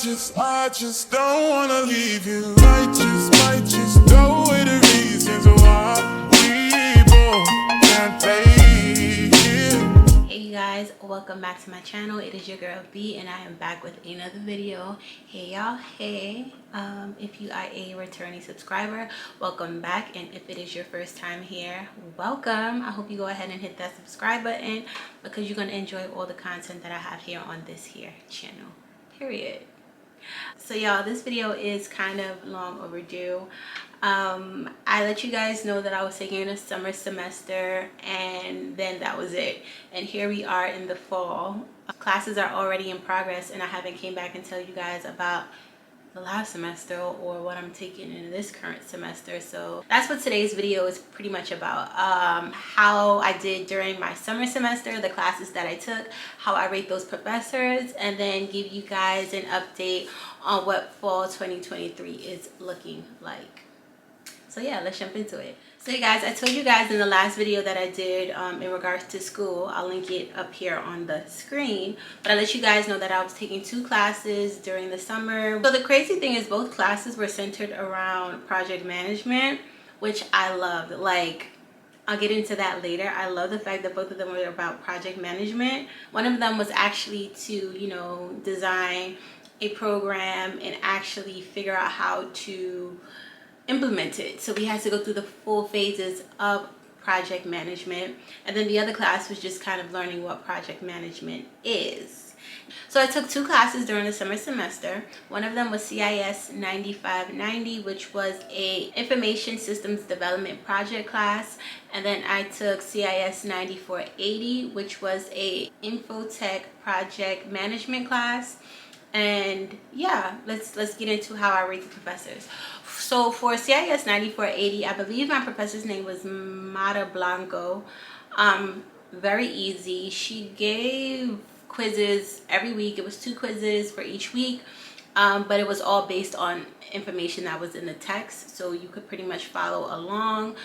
I just don't wanna leave you. Might just know where the reasons why we both can't play here. Hey you guys, welcome back to my channel. It is your girl B and I am back with another video. Hey y'all, hey. If you are a returning subscriber, welcome back, and if it is your first time here, welcome. I hope you go ahead and hit that subscribe button because you're going to enjoy all the content that I have here on this here channel, period. So y'all, this video is kind of long overdue. I let you guys know that I was taking a summer semester and then that was it, and here we are in the fall. Classes are already in progress and I haven't came back and tell you guys about the last semester or what I'm taking in this current semester. So that's what today's video is pretty much about. How I did during my summer semester, the classes that I took, how I rate those professors, and then give you guys an update on what fall 2023 is looking like. So yeah, let's jump into it. So you guys, I told you guys in the last video that I did in regards to school, I'll link it up here on the screen, but I let you guys know that I was taking 2 classes during the summer. So the crazy thing is both classes were centered around project management, which I loved. Like, I'll get into that later. I love the fact that both of them were about project management. One of them was actually to, you know, design a program and actually figure out how to implement it. So we had to go through the full phases of project management, and then the other class was just kind of learning what project management is. So I took 2 classes during the summer semester. One of them was CIS 9590, which was a information systems development project class, and then I took CIS 9480, which was a infotech project management class. And yeah, let's get into how I rate the professors. So for CIS 9480, I believe my professor's name was Mata Blanco. Very easy. She gave quizzes every week. It was 2 quizzes for each week, but it was all based on information that was in the text, so you could pretty much follow along.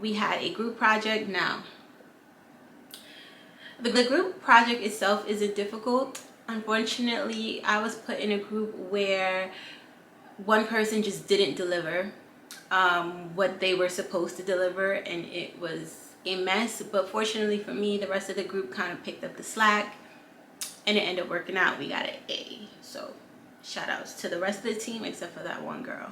We had a group project. Now, the group project itself isn't difficult. Unfortunately, I was put in a group where one person just didn't deliver what they were supposed to deliver, and it was a mess. But fortunately for me, the rest of the group kind of picked up the slack and it ended up working out. We got an A. So shout outs to the rest of the team except for that one girl.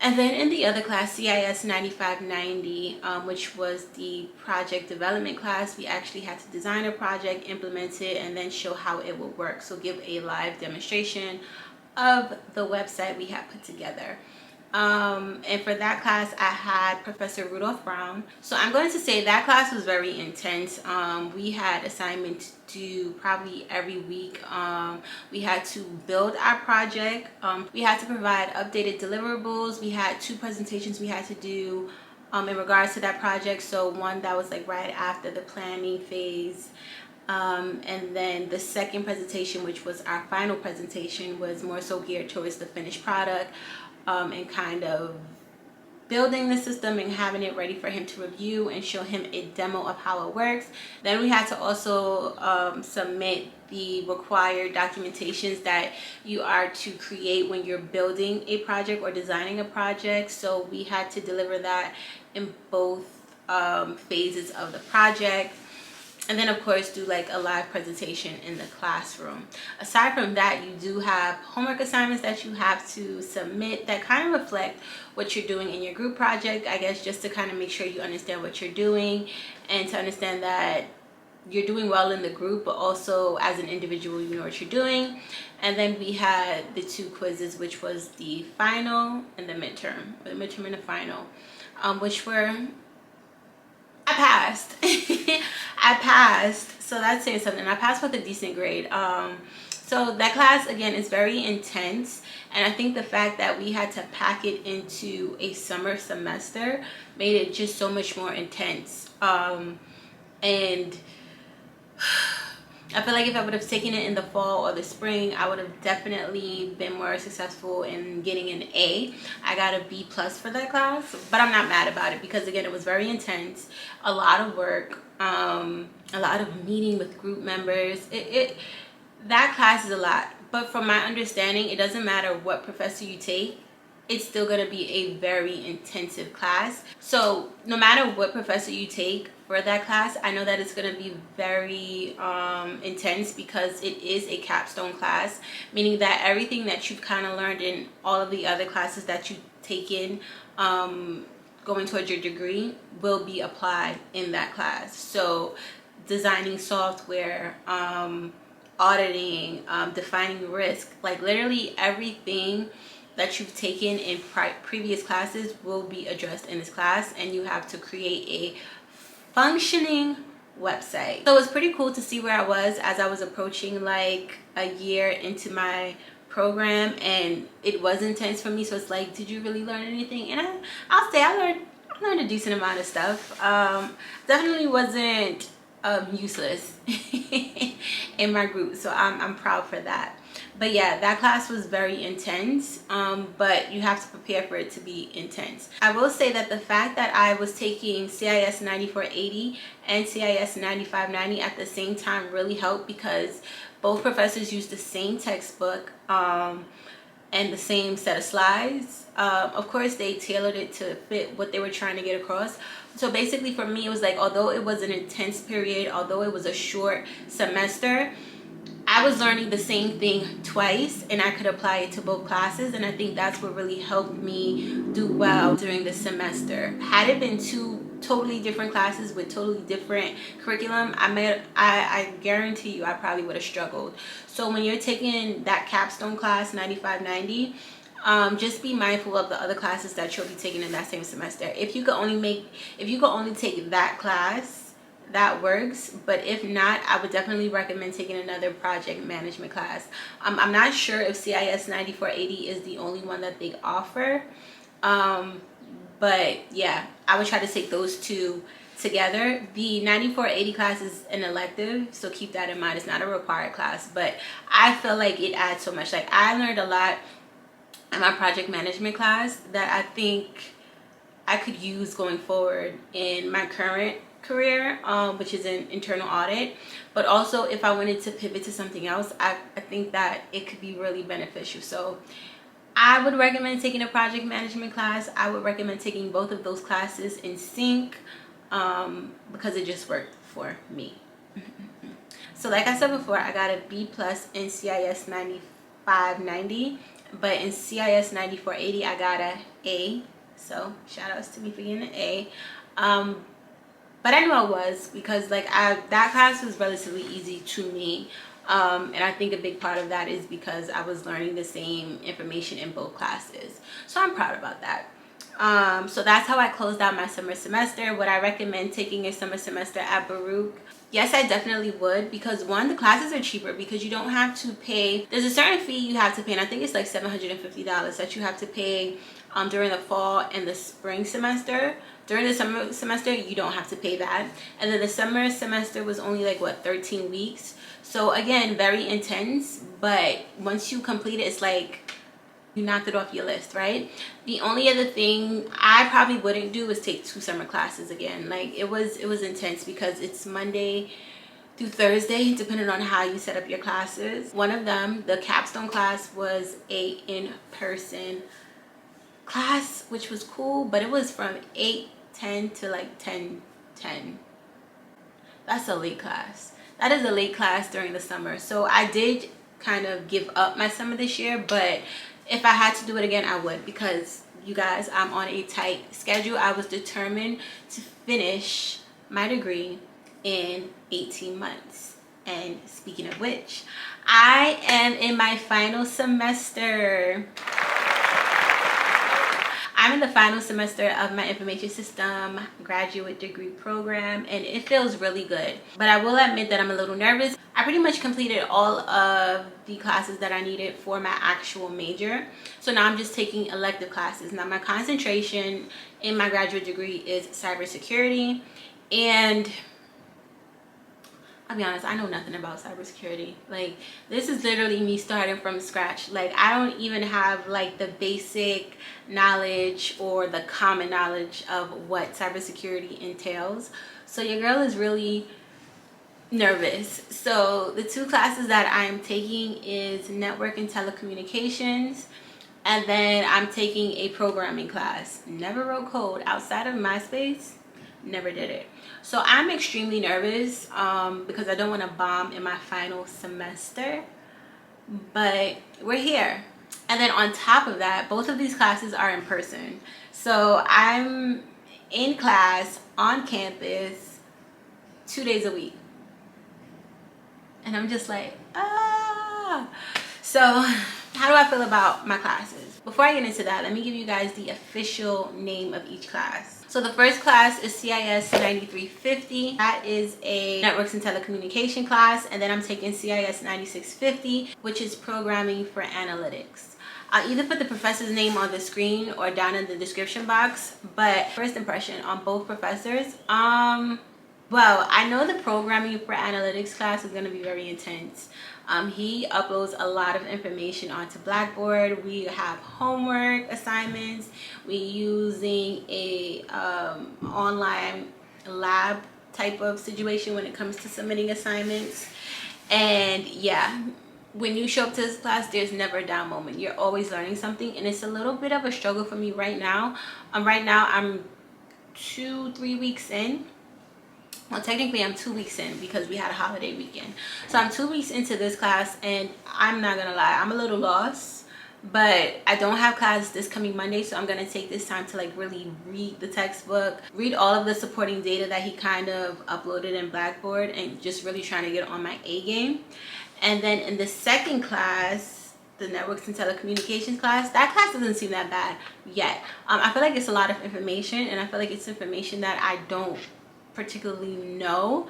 And then in the other class, CIS 9590, which was the project development class, we actually had to design a project, implement it, and then show how it would work. So give a live demonstration of the website we had put together. And for that class, I had Professor Rudolph Brown. So I'm going to say that class was very intense. We had assignments due probably every week. We had to build our project. We had to provide updated deliverables. We had 2 presentations we had to do in regards to that project. So one that was like right after the planning phase. And then the second presentation, which was our final presentation, was more so geared towards the finished product, and kind of building the system and having it ready for him to review and show him a demo of how it works. Then we had to also submit the required documentations that you are to create when you're building a project or designing a project. So we had to deliver that in both phases of the project. And then of course do like a live presentation in the classroom. Aside from that, you do have homework assignments that you have to submit that kind of reflect what you're doing in your group project, I guess, just to kind of make sure you understand what you're doing and to understand that you're doing well in the group, but also as an individual you know what you're doing. And then we had the 2 quizzes, which was the final and the midterm, or the midterm and the final, which were, I passed. I passed, so that's saying something. I passed with a decent grade. So that class, again, is very intense, and I think the fact that we had to pack it into a summer semester made it just so much more intense. And I feel like if I would have taken it in the fall or the spring, I would have definitely been more successful in getting an A. I got a B+ for that class, but I'm not mad about it because, again, it was very intense, a lot of work, a lot of meeting with group members. That class is a lot, But from my understanding, it doesn't matter what professor you take, it's still going to be a very intensive class. So no matter what professor you take for that class, I know that it's going to be very intense, because it is a capstone class, meaning that everything that you've kind of learned in all of the other classes that you've taken going towards your degree will be applied in that class. So designing software, auditing, defining risk, like literally everything that you've taken in previous classes will be addressed in this class, and you have to create a functioning website. So it's pretty cool to see where I was as I was approaching like a year into my program, and it was intense for me. So it's like, did you really learn anything? And I'll say I learned a decent amount of stuff. Definitely wasn't useless in my group, so I'm proud for that. But yeah, that class was very intense, but you have to prepare for it to be intense. I will say that the fact that I was taking CIS 9480 and CIS 9590 at the same time really helped, because both professors used the same textbook and the same set of slides. Of course, they tailored it to fit what they were trying to get across. So basically for me, it was like, although it was an intense period, although it was a short semester, I was learning the same thing twice, and I could apply it to both classes. And I think that's what really helped me do well during the semester. Had it been two totally different classes with totally different curriculum, I guarantee you I probably would have struggled. So when you're taking that capstone class 9590, just be mindful of the other classes that you'll be taking in that same semester. If you could only take that class, that works. But if not, I would definitely recommend taking another project management class. I'm not sure if CIS 9480 is the only one that they offer, but yeah, I would try to take those two together. The 9480 class is an elective, so keep that in mind. It's not a required class, but I feel like it adds so much. Like, I learned a lot in my project management class that I think I could use going forward in my current career, which is in internal audit. But also, if I wanted to pivot to something else, I think that it could be really beneficial. So I would recommend taking a project management class. I would recommend taking both of those classes in sync, because it just worked for me. So like I said before, I got a B+ in CIS 9590, but in CIS 9480 I got a A. So shout outs to me for getting an A. But I knew I was, because like that class was relatively easy to me, and I think a big part of that is because I was learning the same information in both classes. So I'm proud about that. So that's how I closed out my summer semester. Would I recommend taking a summer semester at Baruch? Yes, I definitely would, because one, the classes are cheaper, because you don't have to pay. There's a certain fee you have to pay, and I think it's like $750 that you have to pay during the fall and the spring semester. During the summer semester, you don't have to pay that. And then the summer semester was only like, what, 13 weeks. So again, very intense, but once you complete it, it's like you knocked it off your list, right? The only other thing I probably wouldn't do is take 2 summer classes again. Like, it was intense, because it's Monday through Thursday, depending on how you set up your classes. One of them, the capstone class, was a in-person class, which was cool, but it was from 8:10 to like 10:10. That's a late class. That is a late class during the summer. So I did kind of give up my summer this year, but if I had to do it again, I would, because you guys, I'm on a tight schedule. I was determined to finish my degree in 18 months. And speaking of which, I am in my final semester. I'm in the final semester of my information system graduate degree program, and it feels really good. But I will admit that I'm a little nervous. I pretty much completed all of the classes that I needed for my actual major. So now I'm just taking elective classes. Now my concentration in my graduate degree is cybersecurity, and I'll be honest, I know nothing about cybersecurity. Like, this is literally me starting from scratch. Like, I don't even have like the basic knowledge or the common knowledge of what cybersecurity entails. So your girl is really nervous. So the two classes that I am taking is network and telecommunications, and then I'm taking a programming class. Never wrote code outside of MySpace, never did it. So I'm extremely nervous because I don't want to bomb in my final semester, but we're here. And then on top of that, both of these classes are in person. So I'm in class on campus 2 days a week. And I'm just like, ah. So how do I feel about my classes? Before I get into that, let me give you guys the official name of each class. So the first class is CIS 9350. That is a networks and telecommunication class. And then I'm taking CIS 9650, which is programming for analytics. I'll either put the professor's name on the screen or down in the description box. But first impression on both professors, well, I know the programming for analytics class is going to be very intense. He uploads a lot of information onto Blackboard. We have homework assignments. We're using a online lab type of situation when it comes to submitting assignments. And yeah, when you show up to this class, there's never a down moment. You're always learning something, and it's a little bit of a struggle for me right now. Right now, I'm 2-3 weeks in. Well, technically I'm 2 weeks in because we had a holiday weekend. So I'm 2 weeks into this class, and I'm not gonna lie, I'm a little lost. But I don't have class this coming Monday, so I'm gonna take this time to like really read the textbook, read all of the supporting data that he kind of uploaded in Blackboard, and just really trying to get on my A game. And then in the second class, the networks and telecommunications class, that class doesn't seem that bad yet. I feel like it's a lot of information, and I feel like it's information that I don't particularly know,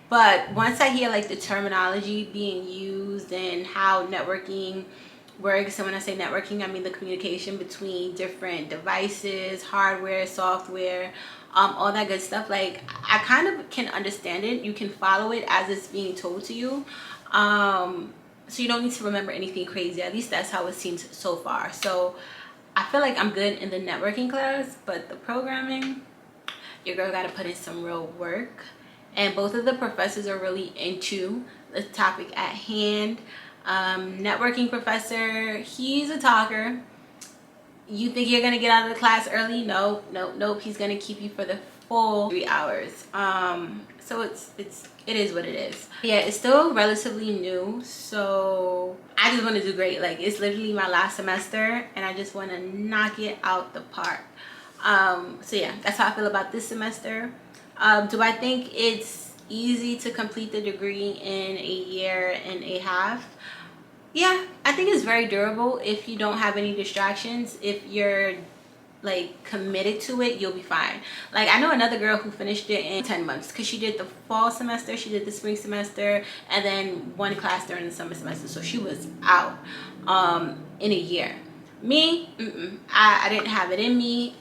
but once I hear like the terminology being used and how networking works, and when I say networking, I mean the communication between different devices, hardware, software, all that good stuff, like I kind of can understand it. You can follow it as it's being told to you, so you don't need to remember anything crazy. At least that's how it seems so far. So I feel like I'm good in the networking class, but the programming, your girl got to put in some real work. And both of the professors are really into the topic at hand. Networking professor, he's a talker. You think you're gonna get out of the class early? No, nope. He's gonna keep you for the full 3 hours. So it is what it is. Yeah, it's still relatively new, so I just want to do great. Like, it's literally my last semester, and I just want to knock it out the park. So yeah, that's how I feel about this semester. Do I think it's easy to complete the degree in a year and a half? Yeah, I think it's very durable if you don't have any distractions. If you're like committed to it, you'll be fine. Like, I know another girl who finished it in 10 months because she did the fall semester, she did the spring semester, and then one class during the summer semester. So she was out in a year. Me, I didn't have it in me,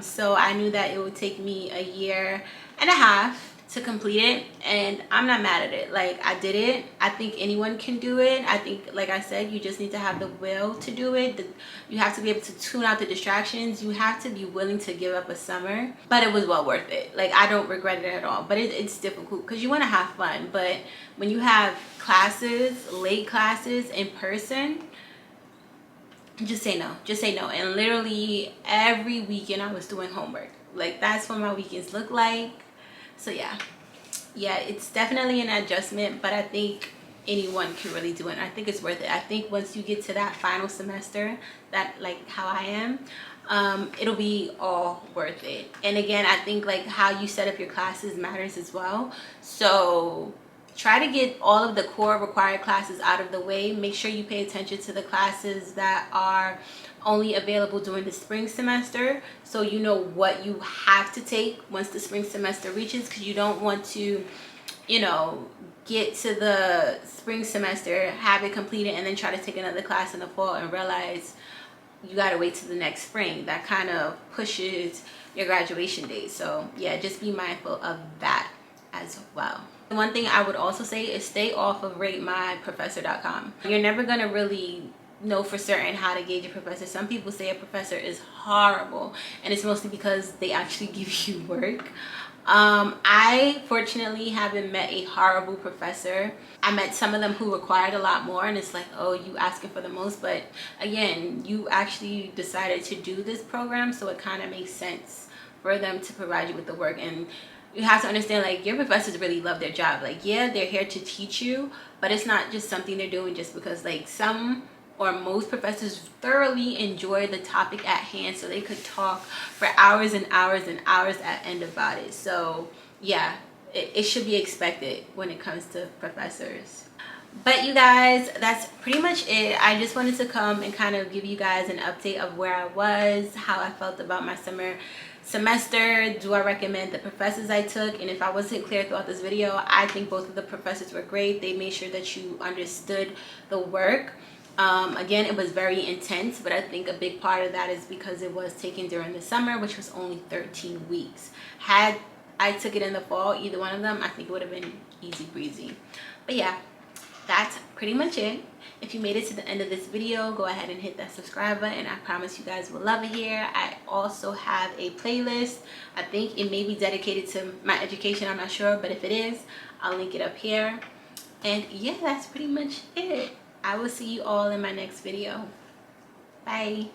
so I knew that it would take me a year and a half to complete it, and I'm not mad at it. Like, I did it. I think anyone can do it. I think, like I said, you just need to have the will to do it. You have to be able to tune out the distractions. You have to be willing to give up a summer, but it was well worth it. Like, I don't regret it at all, but it's difficult because you want to have fun, but when you have classes, late classes in person, just say no. Just say no. And literally every weekend I was doing homework. Like, that's what my weekends look like. So yeah, it's definitely an adjustment, but I think anyone can really do it. And I think it's worth it. I think once you get to that final semester, that, like how I am, it'll be all worth it. And again, I think like how you set up your classes matters as well. So try to get all of the core required classes out of the way. Make sure you pay attention to the classes that are only available during the spring semester, so you know what you have to take once the spring semester reaches, because you don't want to, get to the spring semester, have it completed, and then try to take another class in the fall and realize you got to wait till the next spring. That kind of pushes your graduation date. So yeah, just be mindful of that as well. One thing I would also say is stay off of ratemyprofessor.com. You're never going to really know for certain how to gauge a professor. Some people say a professor is horrible, and it's mostly because they actually give you work. I fortunately haven't met a horrible professor. I met some of them who required a lot more, and it's like, oh, you asking for the most. But again, you actually decided to do this program, so it kind of makes sense for them to provide you with the work. And you have to understand, like, your professors really love their job. Like, yeah, they're here to teach you, but it's not just something they're doing just because, like, some or most professors thoroughly enjoy the topic at hand, so they could talk for hours and hours and hours at end about it. So yeah, it should be expected when it comes to professors. But you guys, that's pretty much it. I just wanted to come and kind of give you guys an update of where I was, how I felt about my summer semester. Do I recommend the professors I took? And if I wasn't clear throughout this video, I think both of the professors were great. They made sure that you understood the work. Again, it was very intense, but I think a big part of that is because it was taken during the summer, which was only 13 weeks. Had I took it in the fall, either one of them, I think it would have been easy breezy. But yeah, that's pretty much it. If you made it to the end of this video, go ahead and hit that subscribe button. I promise you guys will love it here. I also have a playlist. I think it may be dedicated to my education, I'm not sure, but if it is, I'll link it up here. And yeah, that's pretty much it. I will see you all in my next video. Bye.